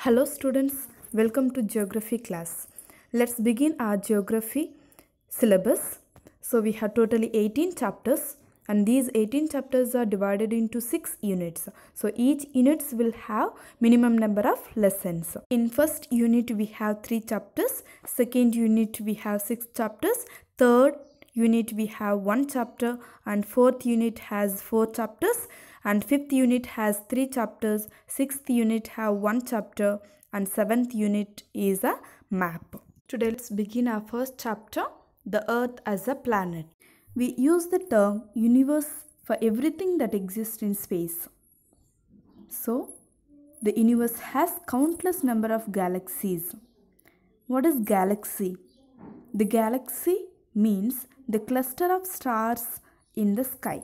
Hello students, welcome to geography class. Let's begin our geography syllabus. So we have totally 18 chapters and these 18 chapters are divided into 6 units. So each units will have minimum number of lessons. In first unit we have 3 chapters, second unit we have 6 chapters, third unit we have 1 chapter and fourth unit has 4 chapters and fifth unit has 3 chapters, sixth unit have 1 chapter and seventh unit is a map. Today let's begin our first chapter, the earth as a planet. We use the term universe for everything that exists in space. So the universe has countless number of galaxies. What is galaxy? The galaxy means the cluster of stars in the sky.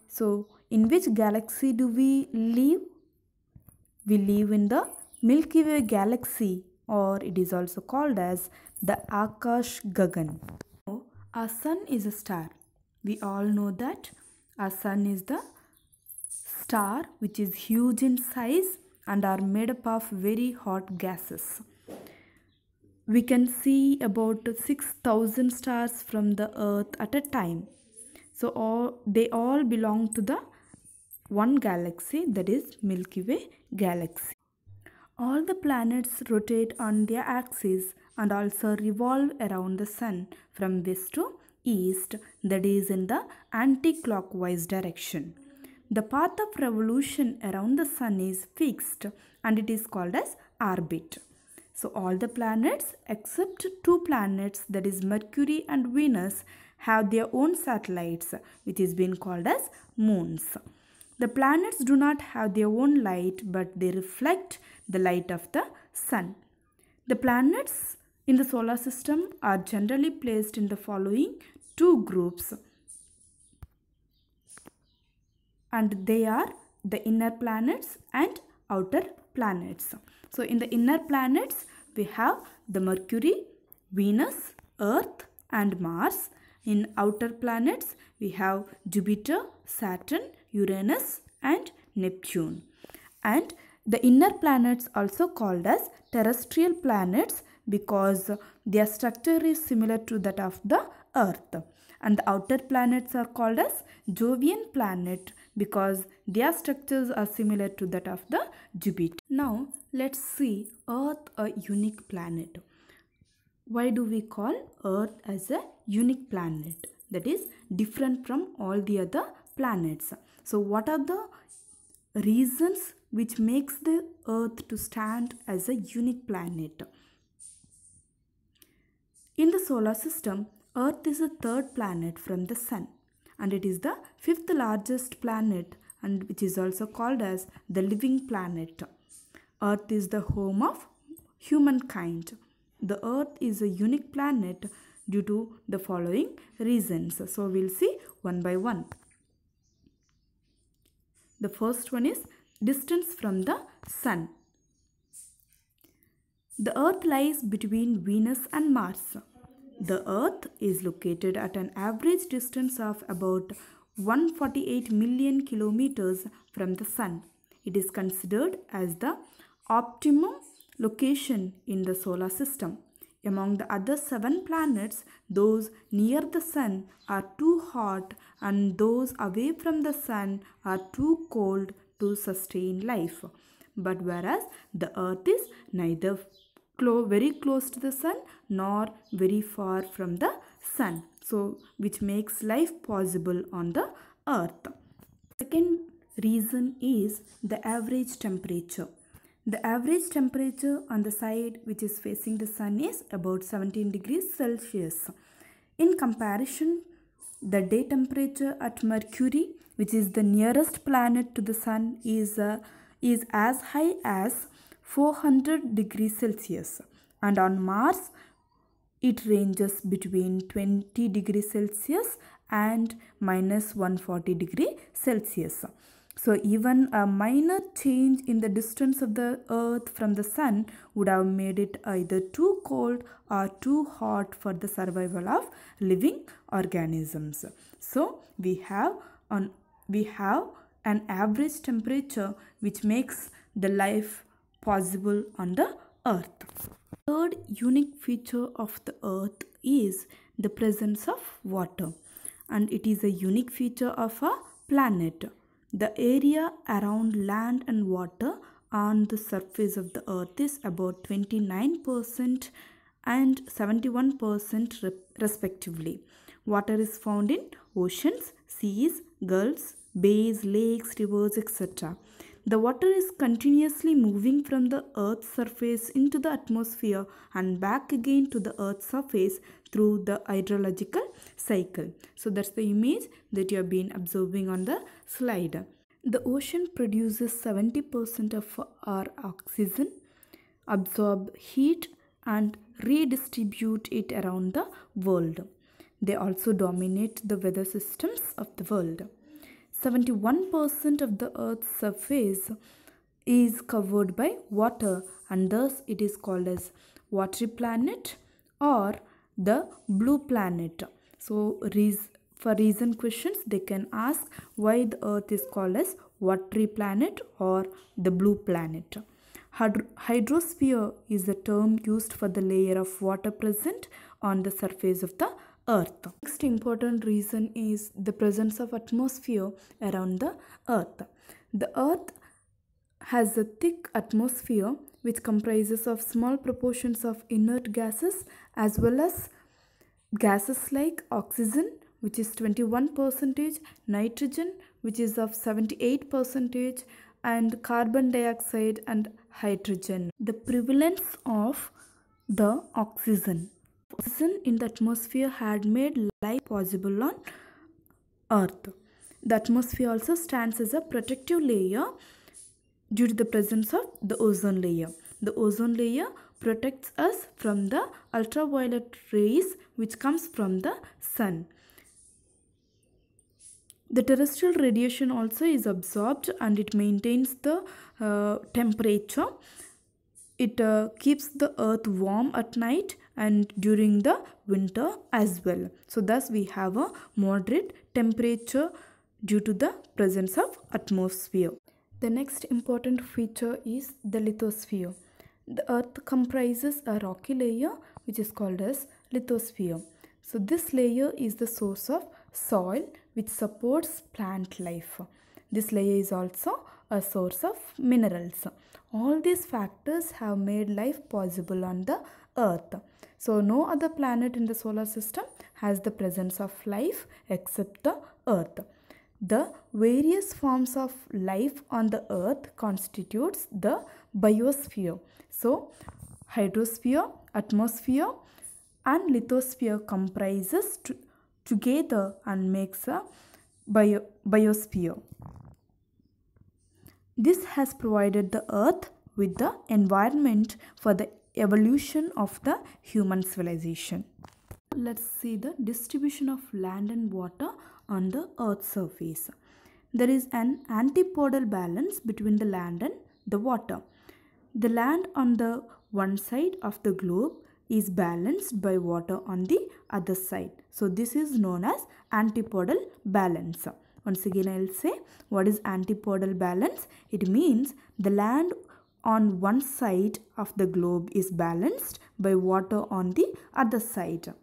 So in which galaxy do we live? We live in the Milky Way galaxy, or it is also called as the Akash Gagan. Our sun is a star. We all know that our sun is the star which is huge in size and are made up of very hot gases. We can see about 6,000 stars from the earth at a time. So they all belong to the one galaxy, that is Milky Way galaxy. All the planets rotate on their axis and also revolve around the sun from west to east, that is in the anti-clockwise direction. The path of revolution around the sun is fixed and it is called as orbit. So all the planets except 2 planets, that is Mercury and Venus, have their own satellites which is being called as moons. The planets do not have their own light but they reflect the light of the sun. The planets in the solar system are generally placed in the following 2 groups, and they are the inner planets and outer planets. So in the inner planets we have the Mercury, Venus, Earth and Mars. In outer planets we have Jupiter, Saturn, Uranus and Neptune. And the inner planets also called as terrestrial planets because their structure is similar to that of the Earth. And the outer planets are called as Jovian planet because their structures are similar to that of the Jupiter. Now let's see Earth a unique planet. Why do we call Earth as a unique planet? That is different from all the other planets. So what are the reasons which makes the Earth to stand as a unique planet? In the solar system, Earth is the 3rd planet from the Sun and it is the 5th largest planet and which is also called as the living planet. Earth is the home of humankind. The Earth is a unique planet due to the following reasons. So we'll see one by one. The first one is distance from the Sun. The Earth lies between Venus and Mars. The Earth is located at an average distance of about 148 million kilometers from the Sun. It is considered as the optimum location in the solar system. Among the other 7 planets, those near the Sun are too hot and those away from the Sun are too cold to sustain life. But whereas the Earth is neither very close to the Sun nor very far from the Sun, so which makes life possible on the Earth. Second reason is the average temperature. The average temperature on the side which is facing the Sun is about 17 degrees Celsius. In comparison, the day temperature at Mercury, which is the nearest planet to the Sun, is as high as 400 degrees Celsius. And on Mars, it ranges between 20 degrees Celsius and minus 140 degrees Celsius. So even a minor change in the distance of the Earth from the Sun would have made it either too cold or too hot for the survival of living organisms. So we have an average temperature which makes the life possible on the earth. Third unique feature of the earth is the presence of water, and it is a unique feature of a planet. The area around land and water on the surface of the earth is about 29% and 71% respectively. Water is found in oceans, seas, gulfs, bays, lakes, rivers, etc. The water is continuously moving from the earth's surface into the atmosphere and back again to the earth's surface through the hydrological cycle. So that's the image that you have been observing on the slide. The ocean produces 70% of our oxygen, absorb heat and redistribute it around the world. They also dominate the weather systems of the world. 71% of the earth's surface is covered by water, and thus it is called as watery planet or the blue planet. So for reason questions they can ask why the earth is called as watery planet or the blue planet. Hydrosphere is the term used for the layer of water present on the surface of the earth. Next important reason is the presence of atmosphere around the earth. The earth has a thick atmosphere which comprises of small proportions of inert gases as well as gases like oxygen, which is 21%, nitrogen, which is of 78%, and carbon dioxide and hydrogen. The prevalence of the oxygen in the atmosphere had made life possible on earth. The atmosphere also stands as a protective layer due to the presence of the ozone layer. The ozone layer protects us from the ultraviolet rays which comes from the sun. The terrestrial radiation also is absorbed and it maintains the temperature. It keeps the earth warm at night and during the winter as well. So thus we have a moderate temperature due to the presence of atmosphere. The next important feature is the lithosphere. The earth comprises a rocky layer which is called as lithosphere. So this layer is the source of soil which supports plant life. This layer is also a source of minerals. All these factors have made life possible on the earth. So no other planet in the solar system has the presence of life except the earth. The various forms of life on the earth constitutes the biosphere. So hydrosphere, atmosphere and lithosphere comprises together and makes a biosphere. This has provided the earth with the environment for the evolution of the human civilization. Let's see the distribution of land and water on the earth's surface. There is an antipodal balance between the land and the water. The land on the one side of the globe is balanced by water on the other side. So this is known as antipodal balance. Once again I will say what is antipodal balance. It means the land on one side of the globe is balanced by water on the other side.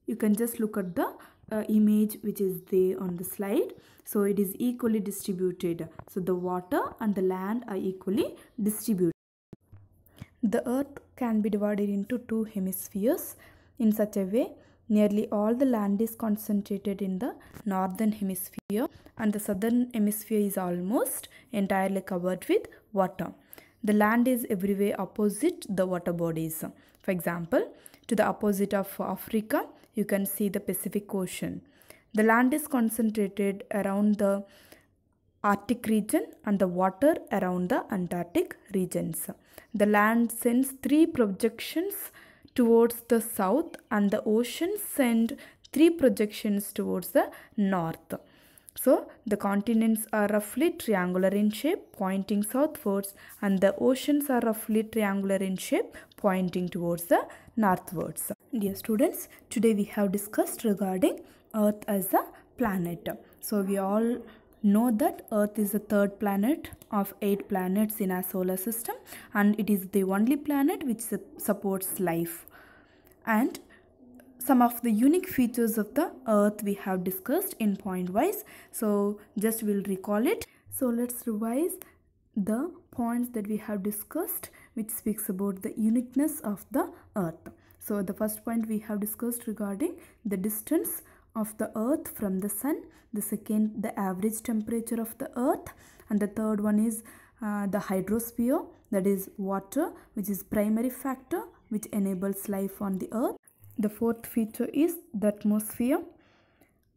You can just look at the image which is there on the slide. So it is equally distributed. So the water and the land are equally distributed. The earth can be divided into two hemispheres in such a way nearly all the land is concentrated in the northern hemisphere and the southern hemisphere is almost entirely covered with water. The land is everywhere opposite the water bodies. For example, to the opposite of Africa, you can see the Pacific Ocean. The land is concentrated around the Arctic region and the water around the Antarctic regions. The land sends 3 projections towards the south and the oceans send 3 projections towards the north. So the continents are roughly triangular in shape pointing southwards and the oceans are roughly triangular in shape pointing towards the northwards. Dear students, today we have discussed regarding Earth as a planet. So we all know that Earth is the third planet of 8 planets in our solar system, and it is the only planet which supports life. And some of the unique features of the Earth we have discussed in point wise. So just we'll recall it. So let's revise the points that we have discussed which speaks about the uniqueness of the Earth. So the first point we have discussed regarding the distance of the Earth from the Sun, the second the average temperature of the Earth, and the third one is the hydrosphere, that is water, which is primary factor which enables life on the Earth. The fourth feature is the atmosphere,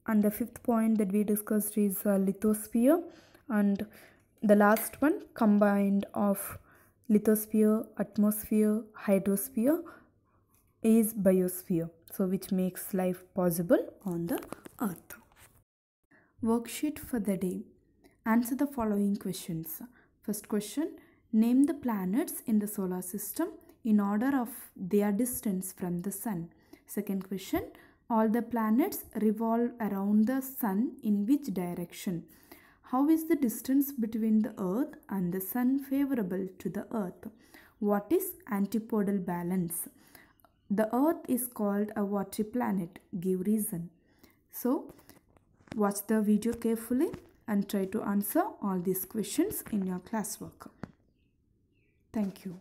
and the fifth point that we discussed is lithosphere, and the last one combined of lithosphere, atmosphere, hydrosphere is biosphere, so which makes life possible on the Earth. Worksheet for the day. Answer the following questions. First question, name the planets in the solar system in order of their distance from the Sun. Second question, all the planets revolve around the Sun in which direction? How is the distance between the Earth and the Sun favorable to the Earth? What is antipodal balance? The Earth is called a watery planet. Give reason. So, watch the video carefully and try to answer all these questions in your classwork. Thank you.